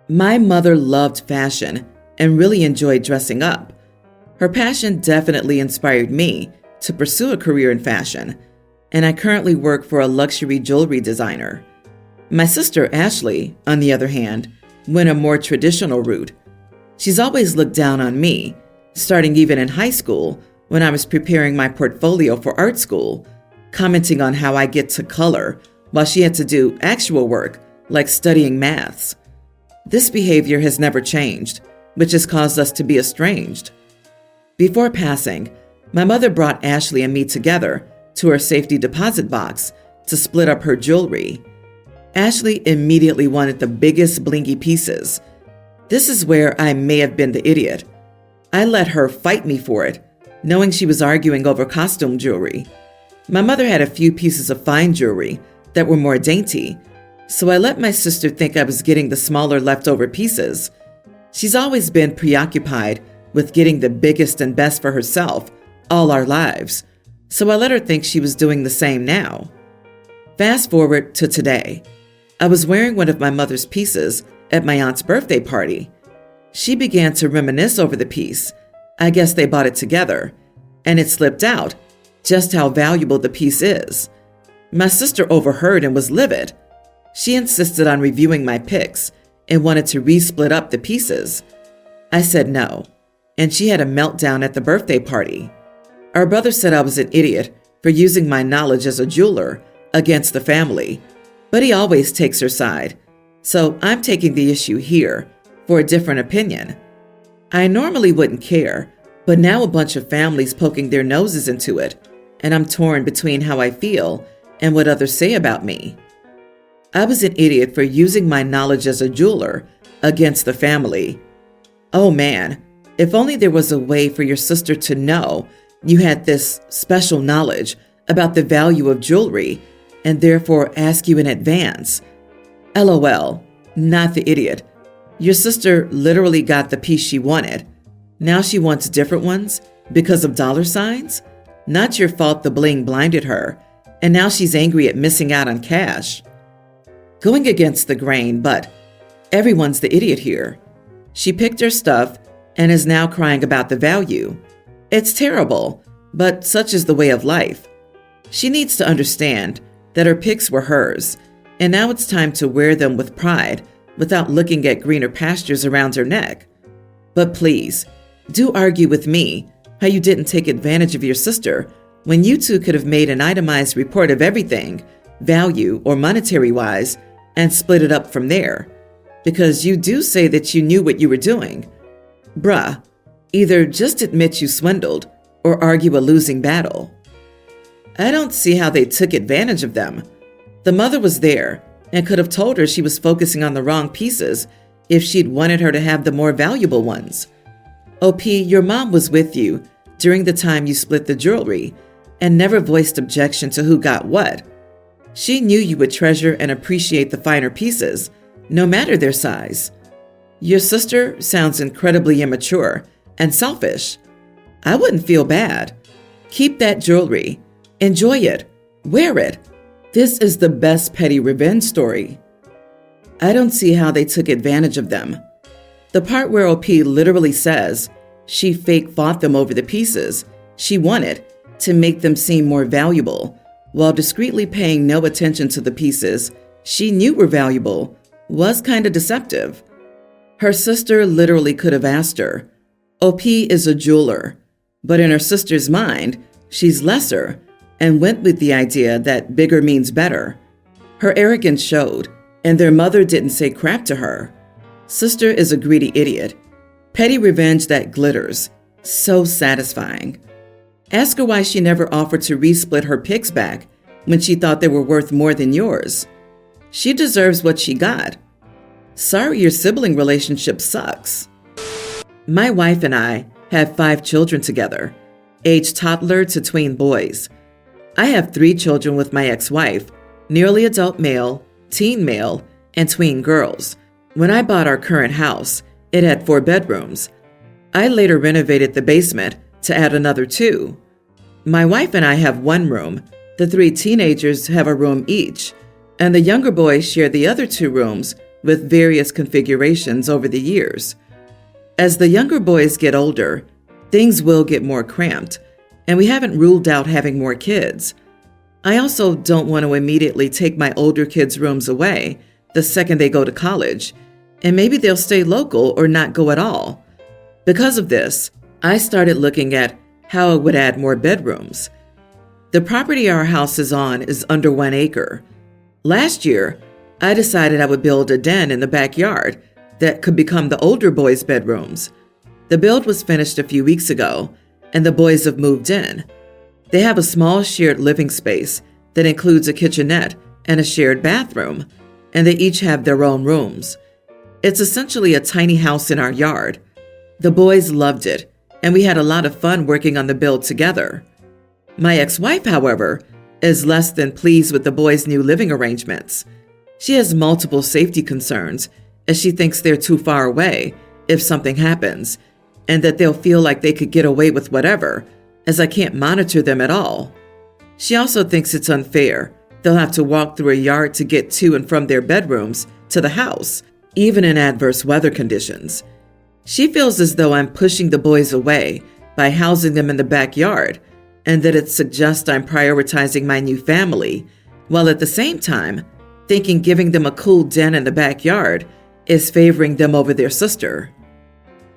My mother loved fashion and really enjoyed dressing up. Her passion definitely inspired me to pursue a career in fashion, and I currently work for a luxury jewelry designer. My sister Ashley, on the other hand, went a more traditional route. She's always looked down on me, starting even in high school when I was preparing my portfolio for art school, commenting on how I get to color while she had to do actual work like studying maths. This behavior has never changed, which has caused us to be estranged. Before passing, my mother brought Ashley and me together to her safety deposit box to split up her jewelry. Ashley immediately wanted the biggest blingy pieces. This is where I may have been the idiot. I let her fight me for it, knowing she was arguing over costume jewelry. My mother had a few pieces of fine jewelry that were more dainty, so I let my sister think I was getting the smaller leftover pieces. She's always been preoccupied with getting the biggest and best for herself all our lives, so I let her think she was doing the same now. Fast forward to today. I was wearing one of my mother's pieces at my aunt's birthday party. She began to reminisce over the piece. I guess they bought it together, and it slipped out just how valuable the piece is. My sister overheard and was livid. She insisted on reviewing my pics and wanted to re-split up the pieces. I said no, and she had a meltdown at the birthday party. Our brother said I was an idiot for using my knowledge as a jeweler against the family, but he always takes her side, so I'm taking the issue here for a different opinion. I normally wouldn't care, but now a bunch of families poking their noses into it, and I'm torn between how I feel and what others say about me. I was an idiot for using my knowledge as a jeweler against the family. Oh man, if only there was a way for your sister to know you had this special knowledge about the value of jewelry and therefore ask you in advance. LOL, not the idiot. Your sister literally got the piece she wanted. Now she wants different ones because of dollar signs? Not your fault the bling blinded her, and now she's angry at missing out on cash. Going against the grain, but everyone's the idiot here. She picked her stuff and is now crying about the value. It's terrible, but such is the way of life. She needs to understand that her picks were hers, and now it's time to wear them with pride without looking at greener pastures around her neck. But please, do argue with me how you didn't take advantage of your sister when you two could have made an itemized report of everything, value or monetary-wise, and split it up from there. Because you do say that you knew what you were doing. Bruh, either just admit you swindled or argue a losing battle. I don't see how they took advantage of them. The mother was there and could have told her she was focusing on the wrong pieces if she'd wanted her to have the more valuable ones. OP, your mom was with you during the time you split the jewelry and never voiced objection to who got what. She knew you would treasure and appreciate the finer pieces, no matter their size. Your sister sounds incredibly immature and selfish. I wouldn't feel bad. Keep that jewelry. Enjoy it. Wear it. This is the best petty revenge story. I don't see how they took advantage of them. The part where OP literally says she fake fought them over the pieces she wanted to make them seem more valuable, while discreetly paying no attention to the pieces she knew were valuable, was kind of deceptive. Her sister literally could have asked her. OP is a jeweler, but in her sister's mind, she's lesser, and went with the idea that bigger means better. Her arrogance showed, and their mother didn't say crap to her. Sister is a greedy idiot. Petty revenge that glitters. So satisfying. Ask her why she never offered to resplit her picks back when she thought they were worth more than yours. She deserves what she got. Sorry your sibling relationship sucks. My wife and I have 5 children together, aged toddler to tween boys. I have 3 children with my ex-wife, nearly adult male, teen male, and tween girls. When I bought our current house, it had 4 bedrooms. I later renovated the basement to add another 2. My wife and I have 1 room. The 3 teenagers have a room each, and the younger boys share the other 2 rooms with various configurations over the years. As the younger boys get older, things will get more cramped, and we haven't ruled out having more kids. I also don't want to immediately take my older kids' rooms away the second they go to college, and maybe they'll stay local or not go at all. Because of this, I started looking at how I would add more bedrooms. The property our house is on is under 1 acre. Last year, I decided I would build a den in the backyard that could become the older boys' bedrooms. The build was finished a few weeks ago, and the boys have moved in. They have a small shared living space that includes a kitchenette and a shared bathroom, and they each have their own rooms. It's essentially a tiny house in our yard. The boys loved it, and we had a lot of fun working on the build together. My ex-wife, however, is less than pleased with the boys' new living arrangements. She has multiple safety concerns, as she thinks they're too far away if something happens, and that they'll feel like they could get away with whatever, as I can't monitor them at all. She also thinks it's unfair. They'll have to walk through a yard to get to and from their bedrooms to the house, even in adverse weather conditions. She feels as though I'm pushing the boys away by housing them in the backyard, and that it suggests I'm prioritizing my new family, while at the same time thinking giving them a cool den in the backyard is favoring them over their sister.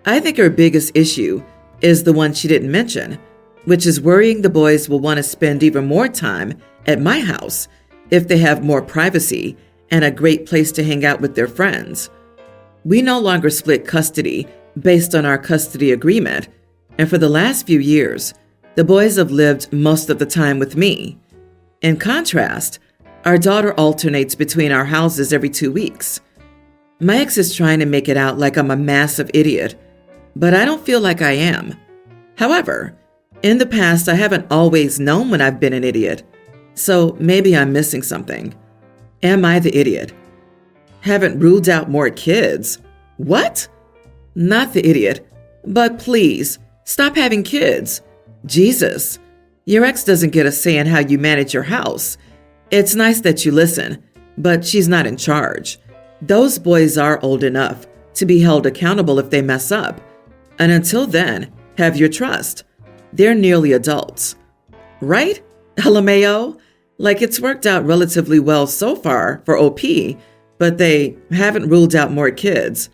I think her biggest issue is the one she didn't mention, which is worrying the boys will want to spend even more time at my house if they have more privacy and a great place to hang out with their friends. We no longer split custody based on our custody agreement, and for the last few years, the boys have lived most of the time with me. In contrast, our daughter alternates between our houses every 2 weeks. My ex is trying to make it out like I'm a massive idiot, but I don't feel like I am. However, in the past, I haven't always known when I've been an idiot, so maybe I'm missing something. Am I the idiot? Haven't ruled out more kids. What? Not the idiot, but please, stop having kids. Jesus, your ex doesn't get a say in how you manage your house. It's nice that you listen, but she's not in charge. Those boys are old enough to be held accountable if they mess up. And until then, have your trust. They're nearly adults. Right? LMAO? Like it's worked out relatively well so far for OP, but they haven't ruled out more kids.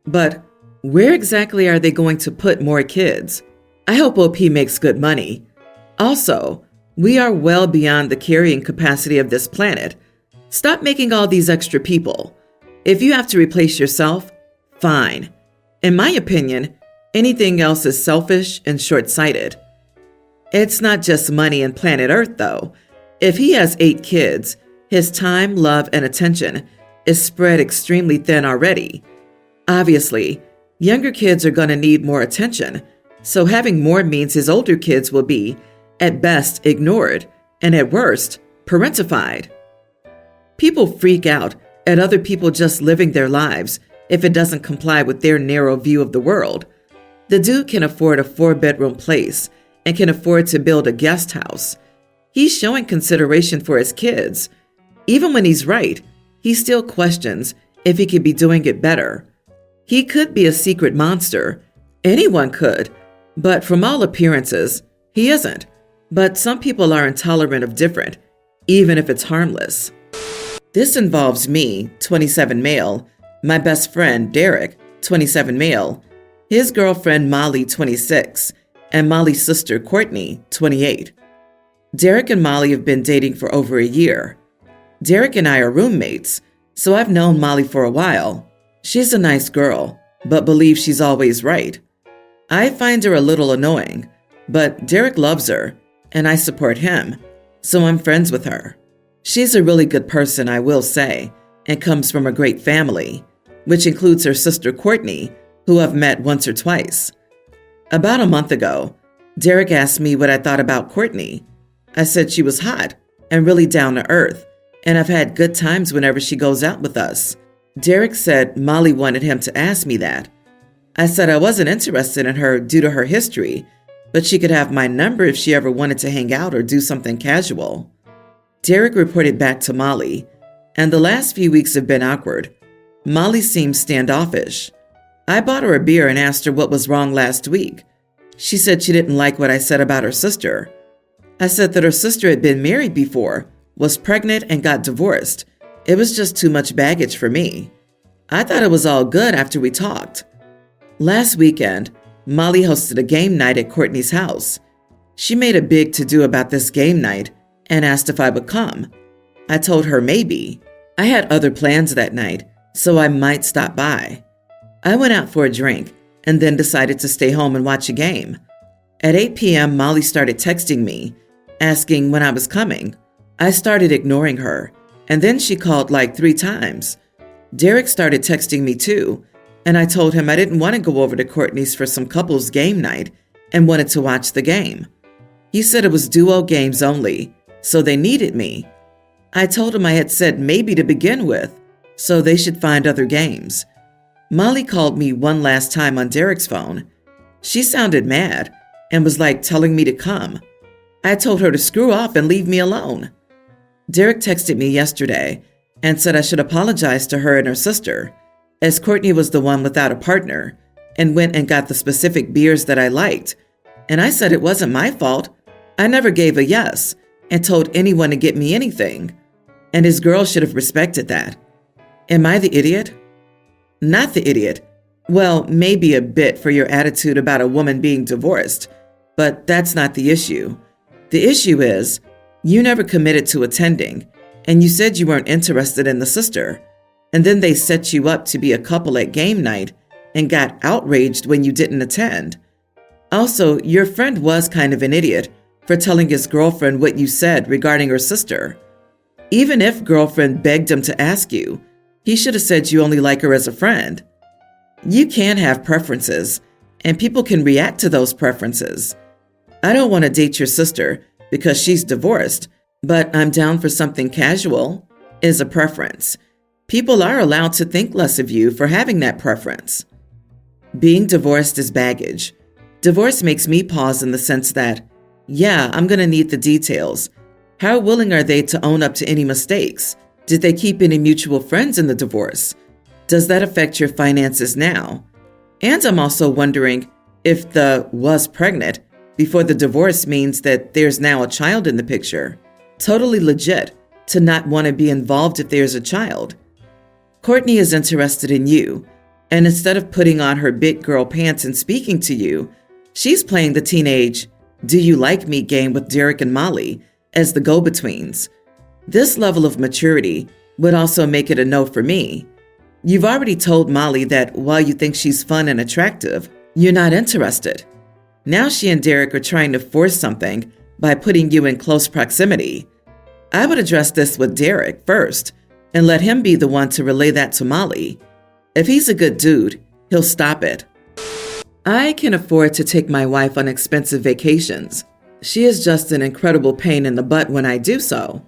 But where exactly are they going to put more kids? I hope OP makes good money. Also, we are well beyond the carrying capacity of this planet. Stop making all these extra people. If you have to replace yourself, fine. In my opinion, anything else is selfish and short-sighted. It's not just money and planet Earth, though. If he has 8 kids, his time, love, and attention is spread extremely thin already. Obviously, younger kids are going to need more attention, so having more means his older kids will be, at best, ignored, and at worst, parentified. People freak out at other people just living their lives if it doesn't comply with their narrow view of the world. The dude can afford a 4-bedroom place and can afford to build a guest house. He's showing consideration for his kids. Even when he's right, he still questions if he could be doing it better. He could be a secret monster. Anyone could. But from all appearances, he isn't. But some people are intolerant of different, even if it's harmless. This involves me, 27 male, my best friend, Derek, 27 male, his girlfriend, Molly, 26, and Molly's sister, Courtney, 28. Derek and Molly have been dating for over a year. Derek and I are roommates, so I've known Molly for a while. She's a nice girl, but believes she's always right. I find her a little annoying, but Derek loves her, and I support him, so I'm friends with her. She's a really good person, I will say, and comes from a great family, which includes her sister Courtney, who I've met once or twice. About a month ago, Derek asked me what I thought about Courtney. I said she was hot and really down to earth, and I've had good times whenever she goes out with us. Derek said Molly wanted him to ask me that. I said I wasn't interested in her due to her history, but she could have my number if she ever wanted to hang out or do something casual. Derek reported back to Molly, and the last few weeks have been awkward. Molly seemed standoffish. I bought her a beer and asked her what was wrong last week. She said she didn't like what I said about her sister. I said that her sister had been married before, was pregnant, and got divorced. It was just too much baggage for me. I thought it was all good after we talked. Last weekend, Molly hosted a game night at Courtney's house. She made a big to-do about this game night and asked if I would come. I told her maybe. I had other plans that night, so I might stop by. I went out for a drink and then decided to stay home and watch a game. At 8 p.m., Molly started texting me, asking when I was coming. I started ignoring her, and then she called like 3 times. Derek started texting me too, and I told him I didn't want to go over to Courtney's for some couples game night and wanted to watch the game. He said it was duo games only, so they needed me. I told him I had said maybe to begin with, so they should find other games. Molly called me one last time on Derek's phone. She sounded mad and was like telling me to come. I told her to screw off and leave me alone. Derek texted me yesterday and said I should apologize to her and her sister, as Courtney was the one without a partner and went and got the specific beers that I liked. And I said it wasn't my fault. I never gave a yes and told anyone to get me anything. And his girl should have respected that. Am I the idiot? Not the idiot. Well, maybe a bit for your attitude about a woman being divorced, but that's not the issue. The issue is, you never committed to attending, and you said you weren't interested in the sister, and then they set you up to be a couple at game night and got outraged when you didn't attend. Also, your friend was kind of an idiot for telling his girlfriend what you said regarding her sister. Even if girlfriend begged him to ask you, he should have said you only like her as a friend. You can have preferences, and people can react to those preferences. I don't want to date your sister because she's divorced, but I'm down for something casual is a preference. People are allowed to think less of you for having that preference. Being divorced is baggage. Divorce makes me pause in the sense that, yeah, I'm going to need the details. How willing are they to own up to any mistakes? Did they keep any mutual friends in the divorce? Does that affect your finances now? And I'm also wondering if the was pregnant before the divorce means that there's now a child in the picture. Totally legit to not want to be involved if there's a child. Courtney is interested in you, and instead of putting on her big girl pants and speaking to you, she's playing the teenage "do you like me" game with Derek and Molly as the go-betweens. This level of maturity would also make it a no for me. You've already told Molly that while you think she's fun and attractive, you're not interested. Now she and Derek are trying to force something by putting you in close proximity. I would address this with Derek first and let him be the one to relay that to Molly. If he's a good dude, he'll stop it. I can afford to take my wife on expensive vacations. She is just an incredible pain in the butt when I do so.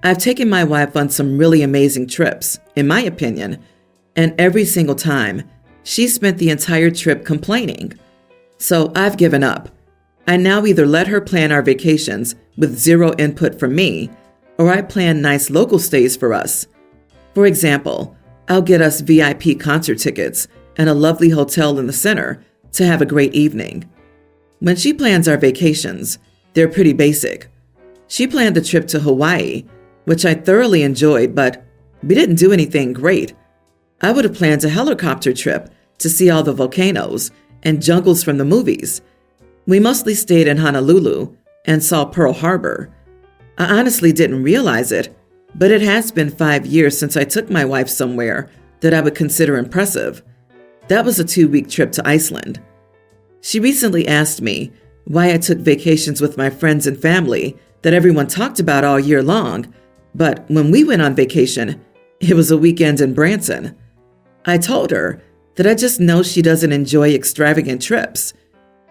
I've taken my wife on some really amazing trips, in my opinion, and every single time, she spent the entire trip complaining. So I've given up. I now either let her plan our vacations with zero input from me, or I plan nice local stays for us. For example, I'll get us VIP concert tickets and a lovely hotel in the center to have a great evening. When she plans our vacations, they're pretty basic. She planned a trip to Hawaii, which I thoroughly enjoyed, but we didn't do anything great. I would have planned a helicopter trip to see all the volcanoes and jungles from the movies. We mostly stayed in Honolulu and saw Pearl Harbor. I honestly didn't realize it, but it has been 5 years since I took my wife somewhere that I would consider impressive. That was a 2-week trip to Iceland. She recently asked me why I took vacations with my friends and family that everyone talked about all year long, but when we went on vacation, it was a weekend in Branson. I told her that I just know she doesn't enjoy extravagant trips.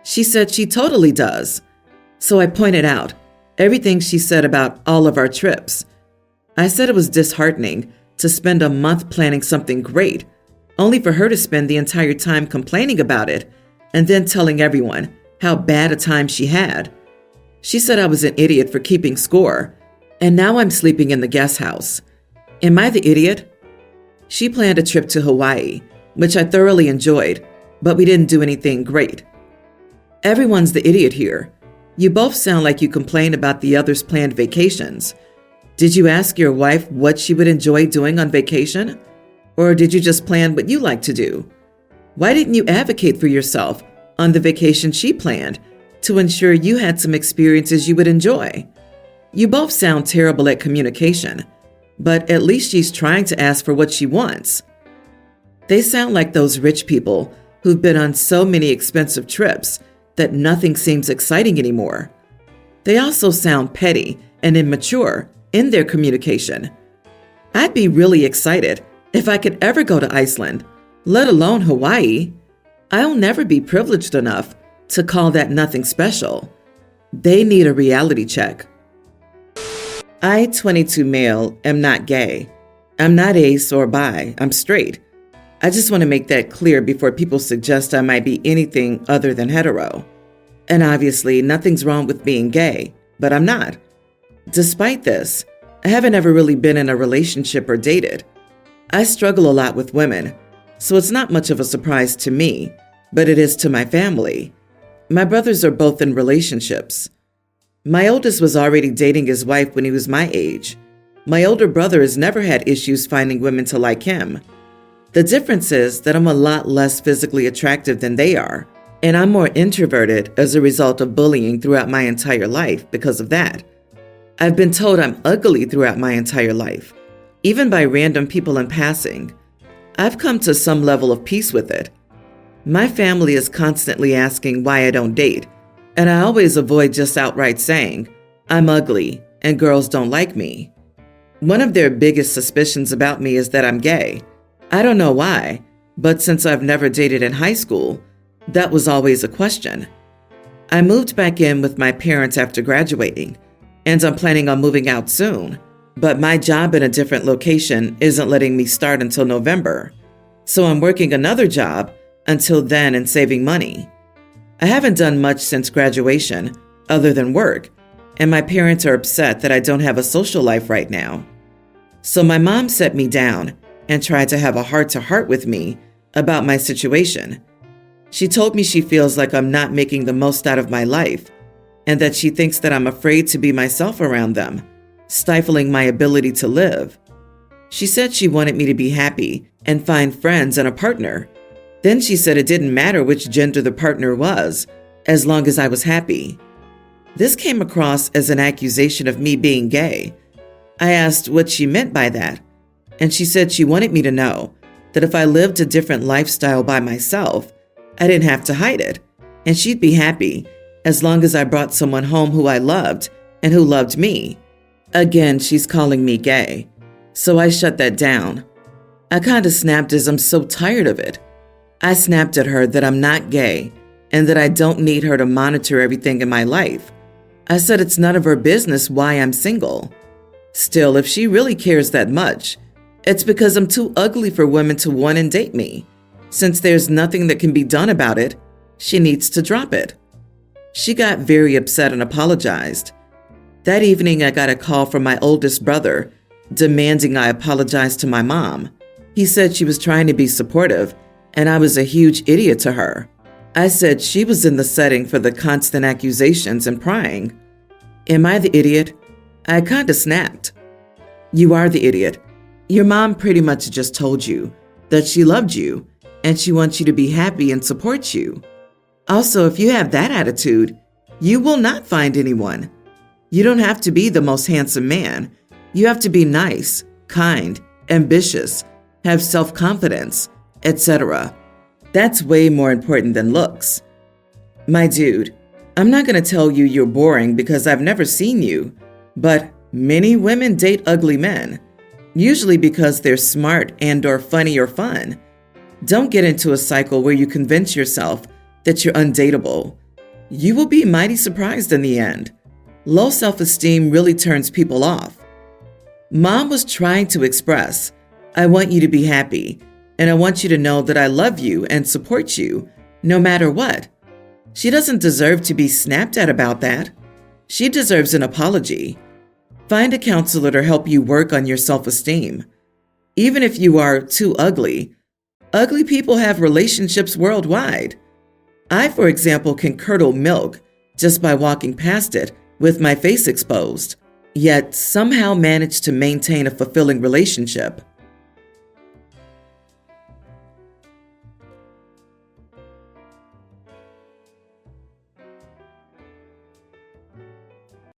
She said she totally does. So I pointed out everything she said about all of our trips. I said it was disheartening to spend a month planning something great, only for her to spend the entire time complaining about it and then telling everyone how bad a time she had. She said I was an idiot for keeping score, and now I'm sleeping in the guest house. Am I the idiot? She planned a trip to Hawaii, which I thoroughly enjoyed, but we didn't do anything great. Everyone's the idiot here. You both sound like you complain about the other's planned vacations. Did you ask your wife what she would enjoy doing on vacation? Or did you just plan what you like to do? Why didn't you advocate for yourself on the vacation she planned to ensure you had some experiences you would enjoy? You both sound terrible at communication, but at least she's trying to ask for what she wants. They sound like those rich people who've been on so many expensive trips that nothing seems exciting anymore. They also sound petty and immature in their communication. I'd be really excited if I could ever go to Iceland, let alone Hawaii. I'll never be privileged enough to call that nothing special. They need a reality check. I, 22 male, am not gay. I'm not ace or bi. I'm straight. I just want to make that clear before people suggest I might be anything other than hetero. And obviously, nothing's wrong with being gay, but I'm not. Despite this, I haven't ever really been in a relationship or dated. I struggle a lot with women, so it's not much of a surprise to me, but it is to my family. My brothers are both in relationships. My oldest was already dating his wife when he was my age. My older brother has never had issues finding women to like him. The difference is that I'm a lot less physically attractive than they are, and I'm more introverted as a result of bullying throughout my entire life because of that. I've been told I'm ugly throughout my entire life, even by random people in passing. I've come to some level of peace with it. My family is constantly asking why I don't date, and I always avoid just outright saying, I'm ugly and girls don't like me. One of their biggest suspicions about me is that I'm gay. I don't know why, but since I've never dated in high school, that was always a question. I moved back in with my parents after graduating, and I'm planning on moving out soon, but my job in a different location isn't letting me start until November, so I'm working another job until then and saving money. I haven't done much since graduation, other than work, and my parents are upset that I don't have a social life right now. So my mom sat me down and tried to have a heart-to-heart with me about my situation. She told me she feels like I'm not making the most out of my life, and that she thinks that I'm afraid to be myself around them, stifling my ability to live. She said she wanted me to be happy and find friends and a partner. Then she said it didn't matter which gender the partner was, as long as I was happy. This came across as an accusation of me being gay. I asked what she meant by that, and she said she wanted me to know that if I lived a different lifestyle by myself, I didn't have to hide it, and she'd be happy as long as I brought someone home who I loved and who loved me. Again, she's calling me gay, so I shut that down. I kind of snapped as I'm so tired of it. I snapped at her that I'm not gay and that I don't need her to monitor everything in my life. I said it's none of her business why I'm single. Still, if she really cares that much, it's because I'm too ugly for women to want and date me. Since there's nothing that can be done about it, she needs to drop it. She got very upset and apologized. That evening, I got a call from my oldest brother demanding I apologize to my mom. He said she was trying to be supportive and I was a huge idiot to her. I said she was in the setting for the constant accusations and prying. Am I the idiot? I kind of snapped. You are the idiot. Your mom pretty much just told you that she loved you and she wants you to be happy and support you. Also, if you have that attitude, you will not find anyone. You don't have to be the most handsome man. You have to be nice, kind, ambitious, have self-confidence, etc. That's way more important than looks. My dude, I'm not going to tell you you're boring because I've never seen you, but many women date ugly men, usually because they're smart and/or funny or fun. Don't get into a cycle where you convince yourself that you're undateable. You will be mighty surprised in the end. Low self-esteem really turns people off. Mom was trying to express, I want you to be happy, and I want you to know that I love you and support you, no matter what. She doesn't deserve to be snapped at about that. She deserves an apology. Find a counselor to help you work on your self-esteem. Even if you are too ugly, ugly people have relationships worldwide. I, for example, can curdle milk just by walking past it with my face exposed, yet somehow manage to maintain a fulfilling relationship.